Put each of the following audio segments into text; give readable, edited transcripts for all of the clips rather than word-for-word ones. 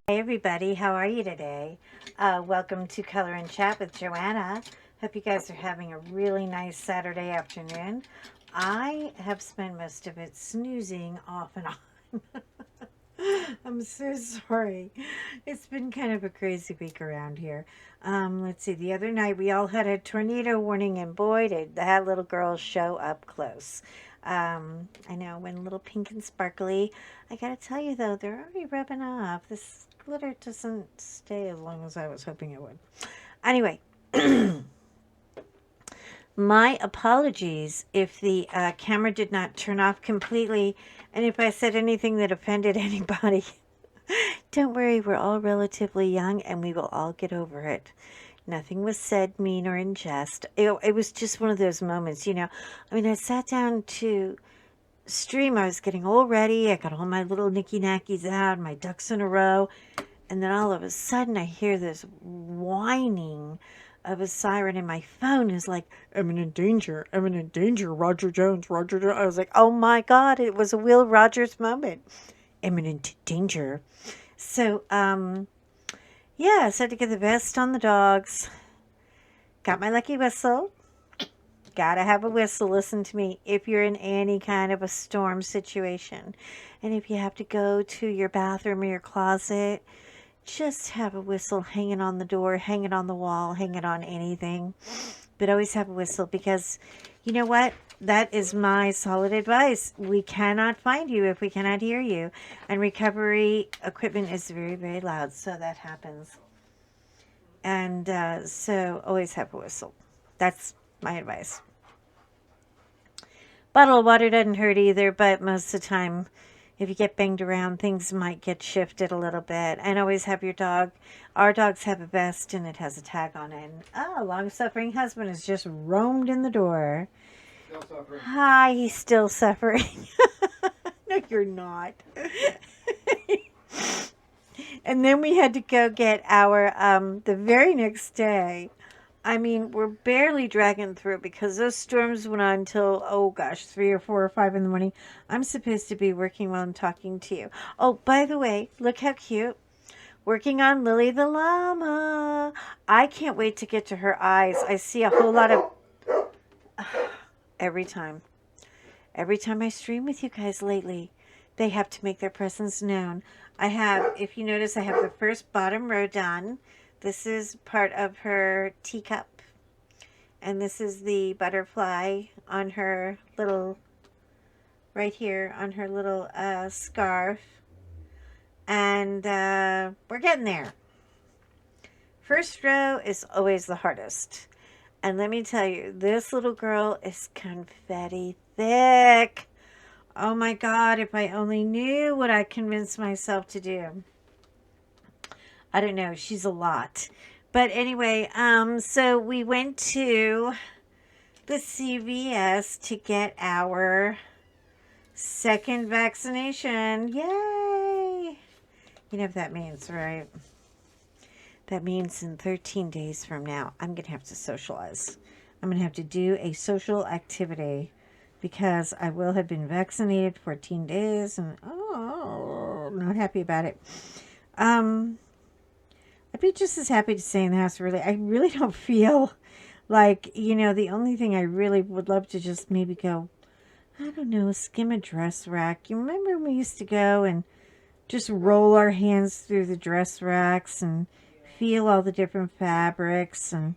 Hey everybody, how are you today? Welcome to Color and Chat with Joanna. Hope you guys are having a really nice Saturday afternoon. I have spent most of it snoozing off and on. I'm so sorry. It's been kind of a crazy week around here. Let's see, the other night we all had a tornado warning, and boy, did that little girl show up close. I know, when little pink and sparkly. I gotta tell you though, they're already rubbing off. This glitter doesn't stay as long as I was hoping it would. Anyway, my apologies if the camera did not turn off completely, and if I said anything that offended anybody. Don't worry, we're all relatively young and we will all get over it. Nothing was said mean or in jest. It was just one of those moments. I mean, I sat down to stream. I was getting all ready. I got all my little nicky nackies out, my ducks in a row. And then all of a sudden, I hear this whining of a siren, and my phone is like, imminent danger, Roger Jones, Roger Jones. I was like, oh my God, it was a Will Rogers moment. Imminent danger. So, yeah, so I had to get the vest on the dogs. Got my lucky whistle. Gotta have a whistle. Listen to me. If you're in any kind of a storm situation, and if you have to go to your bathroom or your closet, just have a whistle hanging on the door, hanging on the wall, hanging on anything. But always have a whistle, because you know what? That is my solid advice. We cannot find you if we cannot hear you. And recovery equipment is very, very loud, so that happens. And so always have a whistle. That's my advice. Bottle of water doesn't hurt either, but most of the time, if you get banged around, things might get shifted a little bit. And always have your dog. Our dogs have a vest and it has a tag on it. Oh, long-suffering husband has just roamed in the door. Still suffering. Hi, he's still suffering. No, you're not. And then we had to go get our, the very next day. I mean, we're barely dragging through because those storms went on until, oh gosh, 3 or 4 or 5 in the morning. I'm supposed to be working while I'm talking to you. Oh, by the way, look how cute. Working on Lilli the Llama. I can't wait to get to her eyes. I see a whole lot of... Every time. Every time I stream with you guys lately, they have to make their presence known. I have, if you notice, I have the first bottom row done. This is part of her teacup. And this is the butterfly on her little, right here, on her little scarf. And we're getting there. First row is always the hardest. And let me tell you, this little girl is confetti thick. Oh my God, if I only knew what I convinced myself to do. I don't know, she's a lot. But anyway, so we went to the CVS to get our second vaccination. Yay! You know what that means, right? That means in 13 days from now, I'm going to have to socialize. I'm going to have to do a social activity because I will have been vaccinated 14 days and, oh, I'm not happy about it. I'd be just as happy to stay in the house, really. I really don't feel like, the only thing I really would love to just maybe go, I don't know, skim a dress rack. You remember when we used to go and just roll our hands through the dress racks and feel all the different fabrics and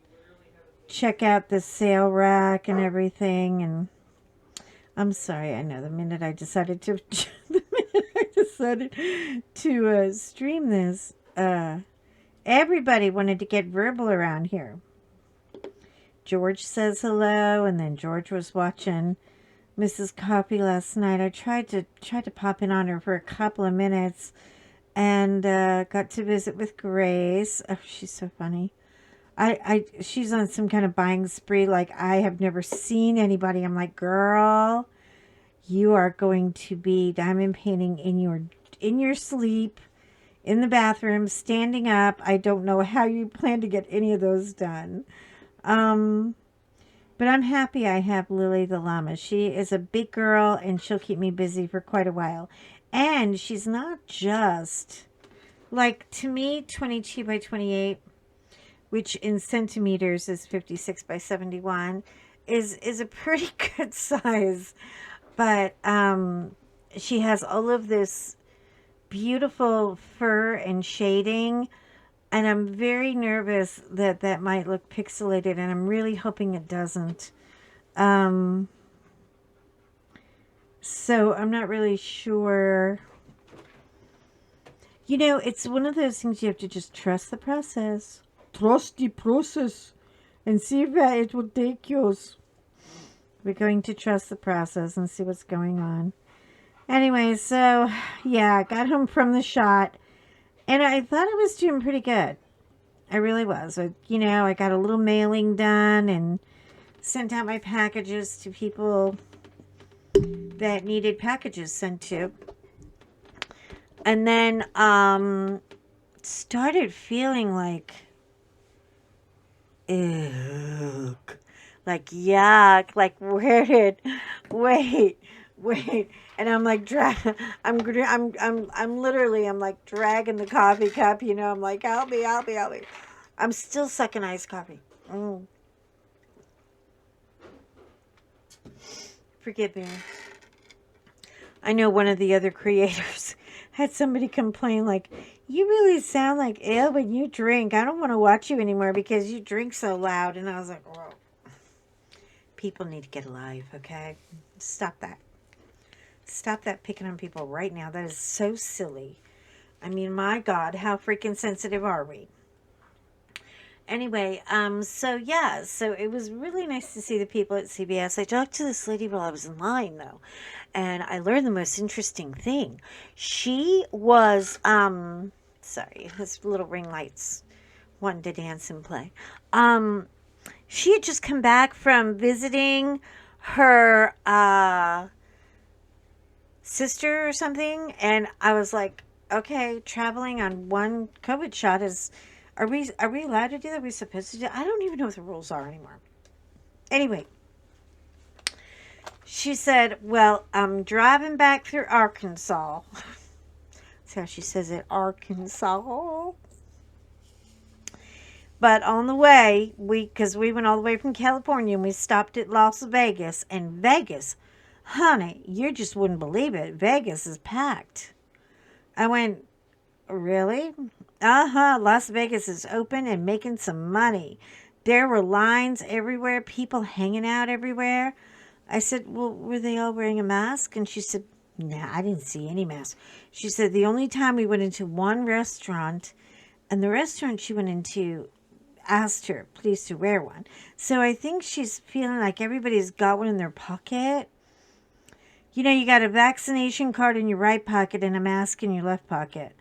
check out the sale rack and everything. And I'm sorry, I know the minute I decided to stream this, everybody wanted to get verbal around here. George says hello, and then George was watching Mrs. Coffee last night. I tried to pop in on her for a couple of minutes, and got to visit with Grace. Oh, she's so funny. She's on some kind of buying spree like I have never seen anybody. I'm like, girl, you are going to be diamond painting in your sleep, in the bathroom, standing up. I don't know how you plan to get any of those done. But I'm happy I have Lilli the Llama. She is a big girl and she'll keep me busy for quite a while. And she's not just Like to me, 22 by 28, which in centimeters is 56 by 71, is a pretty good size. But she has all of this beautiful fur and shading, and I'm very nervous that that might look pixelated, and I'm really hoping it doesn't. Um, so I'm not really sure. You know, it's one of those things you have to just trust the process. Trust the process and see where it will take you. We're going to trust the process and see what's going on. Anyway, so yeah, I got home from the shot and I thought I was doing pretty good. I really was. I got a little mailing done and sent out my packages to people that needed packages sent to. And then started feeling like ick, like yuck, like wait, and I'm like I'm literally I'm like dragging the coffee cup, I'm like help me. I'm still sucking iced coffee. Mm. Forgive me. I know one of the other creators had somebody complain like, you really sound like Ale when you drink. I don't want to watch you anymore because you drink so loud. And I was like, whoa. People need to get alive, okay? Stop that. Stop that picking on people right now. That is so silly. I mean, my God, how freaking sensitive are we? Anyway, so it was really nice to see the people at CBS. I talked to this lady while I was in line, though, and I learned the most interesting thing. She was, sorry, his little ring lights wanted to dance and play. She had just come back from visiting her sister or something, and I was like, okay, traveling on one COVID shot is. Are we allowed to do that? Are we supposed to do? I don't even know what the rules are anymore. Anyway, she said, "Well, I'm driving back through Arkansas." That's how she says it, Arkansas. But on the way, because we went all the way from California and we stopped at Las Vegas, and Vegas, honey, you just wouldn't believe it. Vegas is packed. I went, really? Uh-huh. Las Vegas is open and making some money. There were lines everywhere, people hanging out everywhere. I said, well, were they all wearing a mask? And she said, nah, I didn't see any mask. She said the only time we went into one restaurant, and the restaurant she went into asked her, please, to wear one. So I think she's feeling like everybody's got one in their pocket. You got a vaccination card in your right pocket and a mask in your left pocket.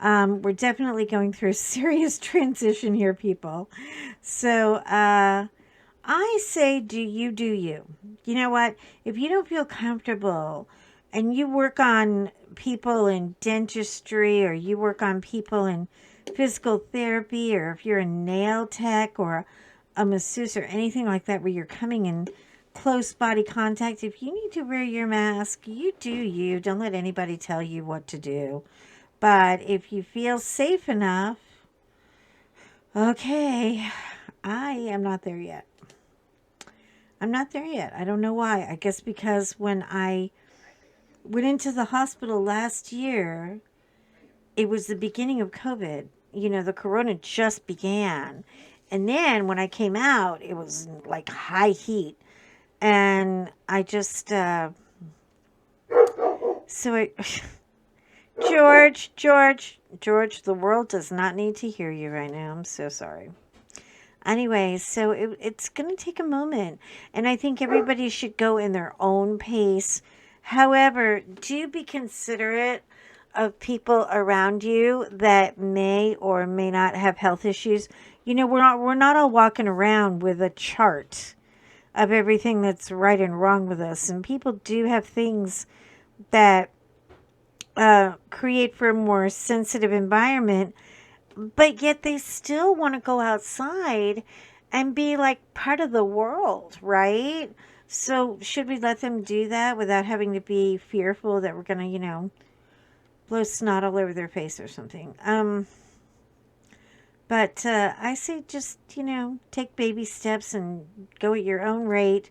We're definitely going through a serious transition here, people. So I say, do you do you? You know what? If you don't feel comfortable and you work on people in dentistry or you work on people in physical therapy, or if you're a nail tech or a masseuse or anything like that where you're coming in close body contact, if you need to wear your mask, you do you. Don't let anybody tell you what to do. But if you feel safe enough, okay, I am not there yet. I'm not there yet. I don't know why. I guess because when I went into the hospital last year, it was the beginning of COVID. The corona just began. And then when I came out, it was like high heat. And I just, so I, George, the world does not need to hear you right now. I'm so sorry. Anyway, so it's going to take a moment. And I think everybody should go in their own pace. However, do be considerate of people around you that may or may not have health issues. We're not all walking around with a chart of everything that's right and wrong with us. And people do have things that create for a more sensitive environment, but yet they still want to go outside and be like part of the world, right? So should we let them do that without having to be fearful that we're going to, blow snot all over their face or something. But I say just, take baby steps and go at your own rate.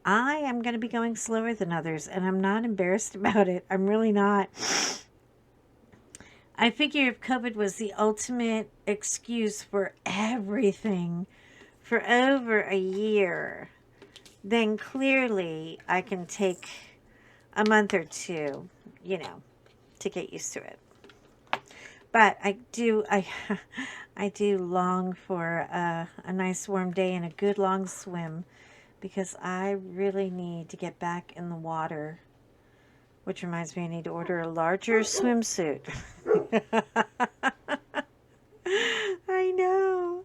I am going to be going slower than others, and I'm not embarrassed about it. I'm really not. I figure if COVID was the ultimate excuse for everything for over a year, then clearly I can take a month or two, to get used to it. But I do long for a nice warm day and a good long swim because I really need to get back in the water. Which reminds me, I need to order a larger swimsuit. I know.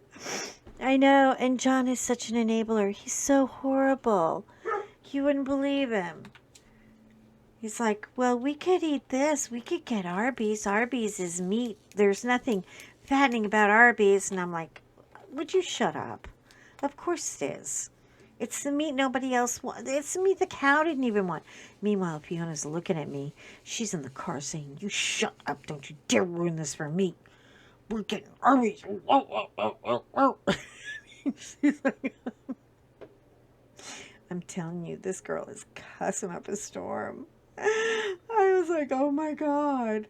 I know. And John is such an enabler. He's so horrible. You wouldn't believe him. He's like, well, we could eat this. We could get Arby's. Arby's is meat. There's nothing fattening about Arby's. And I'm like, would you shut up? Of course it is. It's the meat nobody else wants. It's the meat the cow didn't even want. Meanwhile, Fiona's looking at me. She's in the car saying, you shut up. Don't you dare ruin this for me. We're getting Arby's. She's like, I'm telling you, this girl is cussing up a storm. I was like, oh my God.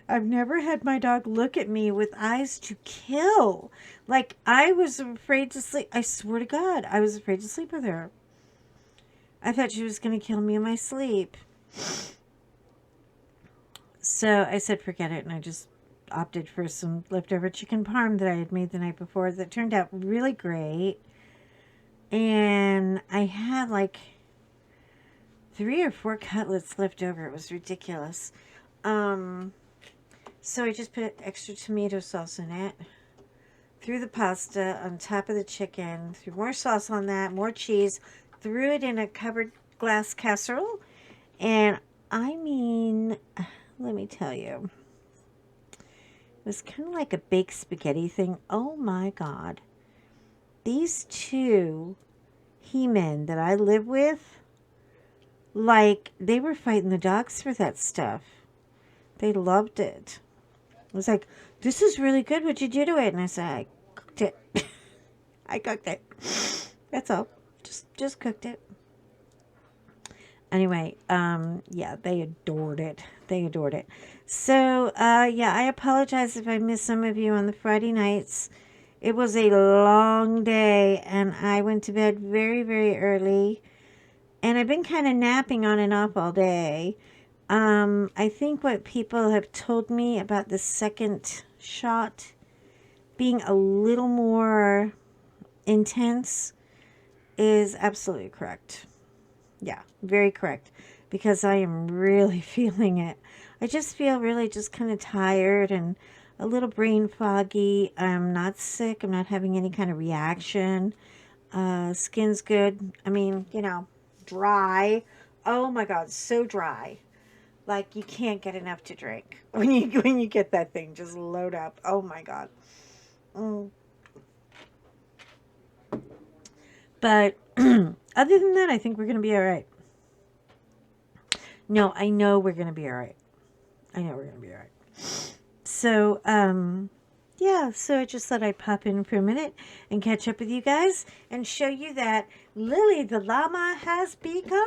I've never had my dog look at me with eyes to kill. Like, I was afraid to sleep. I swear to God, I was afraid to sleep with her. I thought she was going to kill me in my sleep. So I said, forget it. And I just opted for some leftover chicken parm that I had made the night before that turned out really great. And I had like 3 or 4 cutlets left over. It was ridiculous. So I just put extra tomato sauce in it. Threw the pasta on top of the chicken. Threw more sauce on that. More cheese. Threw it in a covered glass casserole. And I mean, let me tell you. It was kind of like a baked spaghetti thing. Oh my God. These 2 he-men that I live with, like, they were fighting the dogs for that stuff. They loved it. It was like, this is really good. What'd you do to it? And I said, I cooked it. I cooked it. That's all. Just cooked it. Anyway, yeah, they adored it. They adored it. So, yeah, I apologize if I missed some of you on the Friday nights. It was a long day, and I went to bed very, very early. And I've been kind of napping on and off all day. I think what people have told me about the second shot being a little more intense is absolutely correct. Yeah, very correct. Because I am really feeling it. I just feel really just kind of tired and a little brain foggy. I'm not sick. I'm not having any kind of reaction. Skin's good. I mean, dry. Oh my God, so dry. Like you can't get enough to drink when you get that thing. Just load up. Oh my God. But other than that, I think we're gonna be all right. No, I know we're gonna be all right. I know we're gonna be all right. So, yeah. So I just thought I'd pop in for a minute and catch up with you guys and show you that Lilli the Llama has begun.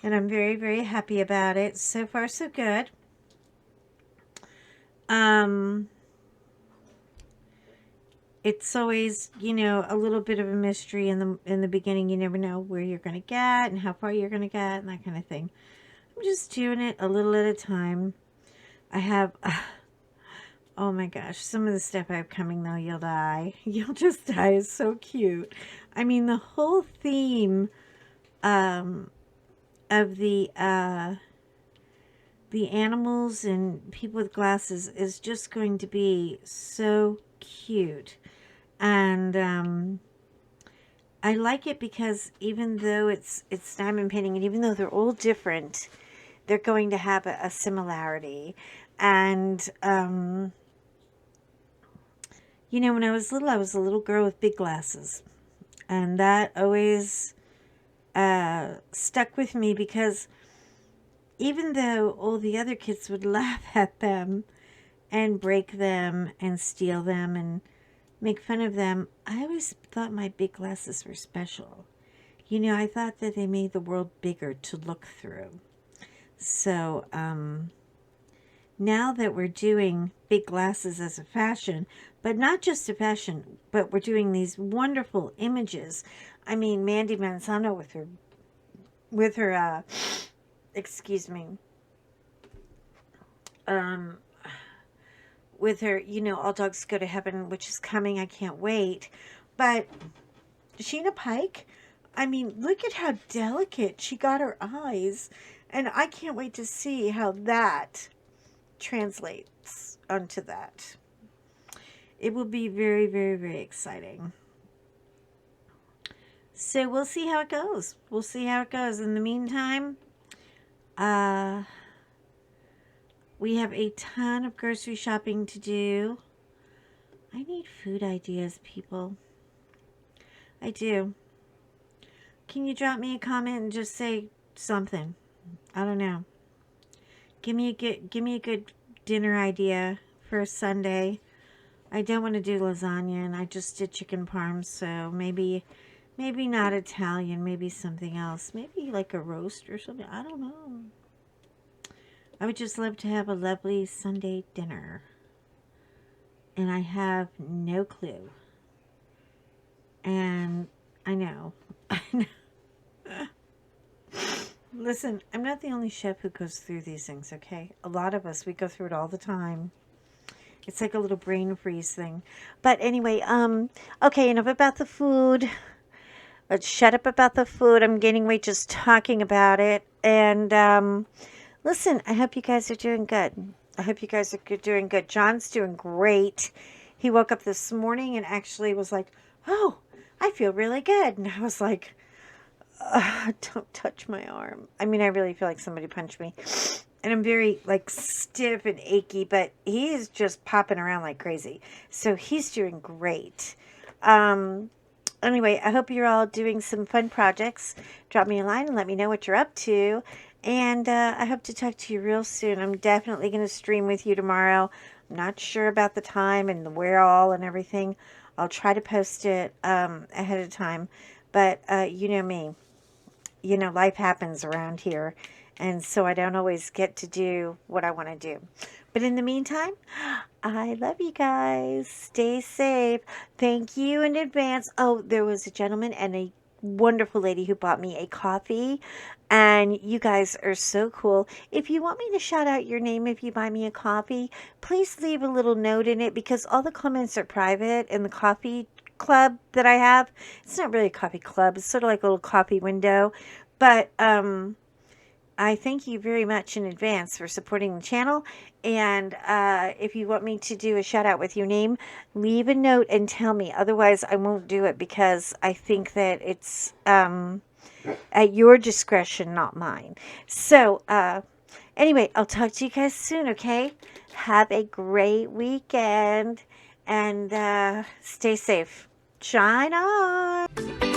And I'm very, very happy about it. So far, so good. It's always, a little bit of a mystery in the beginning. You never know where you're going to get and how far you're going to get and that kind of thing. I'm just doing it a little at a time. I have, oh my gosh, some of the stuff I have coming though, you'll die. You'll just die. It's so cute. I mean, the whole theme, of the animals and people with glasses is just going to be so cute. And I like it because even though it's diamond painting and even though they're all different, they're going to have a similarity. And when I was a little girl with big glasses, and that always stuck with me because even though all the other kids would laugh at them and break them and steal them and make fun of them, I always thought my big glasses were special. You know, I thought that they made the world bigger to look through. So, now that we're doing big glasses as a fashion, but not just a fashion, but we're doing these wonderful images. I mean, Mandy Manzano with her, excuse me, um, with her, you know, All Dogs Go to Heaven, which is coming. I can't wait. But Sheena Pike, I mean, look at how delicate she got her eyes. And I can't wait to see how that translates onto that. It will be very, very, very exciting. So we'll see how it goes. We'll see how it goes. In the meantime, we have a ton of grocery shopping to do. I need food ideas, people. I do. Can you drop me a comment and just say something? I don't know. Give me a good dinner idea for a Sunday. I don't want to do lasagna, and I just did chicken parm, so maybe not Italian, maybe something else. Maybe like a roast or something. I don't know. I would just love to have a lovely Sunday dinner. And I have no clue. And I know. Listen, I'm not the only chef who goes through these things, okay? A lot of us, we go through it all the time. It's like a little brain freeze thing. But anyway, okay, enough about the food. Let's shut up about the food. I'm gaining weight just talking about it. And listen, I hope you guys are doing good. I hope you guys are doing good. John's doing great. He woke up this morning and actually was like, oh, I feel really good. And I was like, don't touch my arm. I mean, I really feel like somebody punched me. And I'm very, like, stiff and achy, but he is just popping around like crazy. So he's doing great. Anyway, I hope you're all doing some fun projects. Drop me a line and let me know what you're up to. And I hope to talk to you real soon. I'm definitely going to stream with you tomorrow. I'm not sure about the time and the where all and everything. I'll try to post it ahead of time. But you know me. You know, life happens around here. And so I don't always get to do what I want to do. But in the meantime, I love you guys. Stay safe. Thank you in advance. Oh, there was a gentleman and a wonderful lady who bought me a coffee. And you guys are so cool. If you want me to shout out your name if you buy me a coffee, please leave a little note in it because all the comments are private in the coffee club that I have. It's not really a coffee club. It's sort of like a little coffee window. But I thank you very much in advance for supporting the channel. And if you want me to do a shout out with your name, leave a note and tell me. Otherwise, I won't do it because I think that it's at your discretion, not mine. So anyway, I'll talk to you guys soon, okay? Have a great weekend and stay safe. Shine on.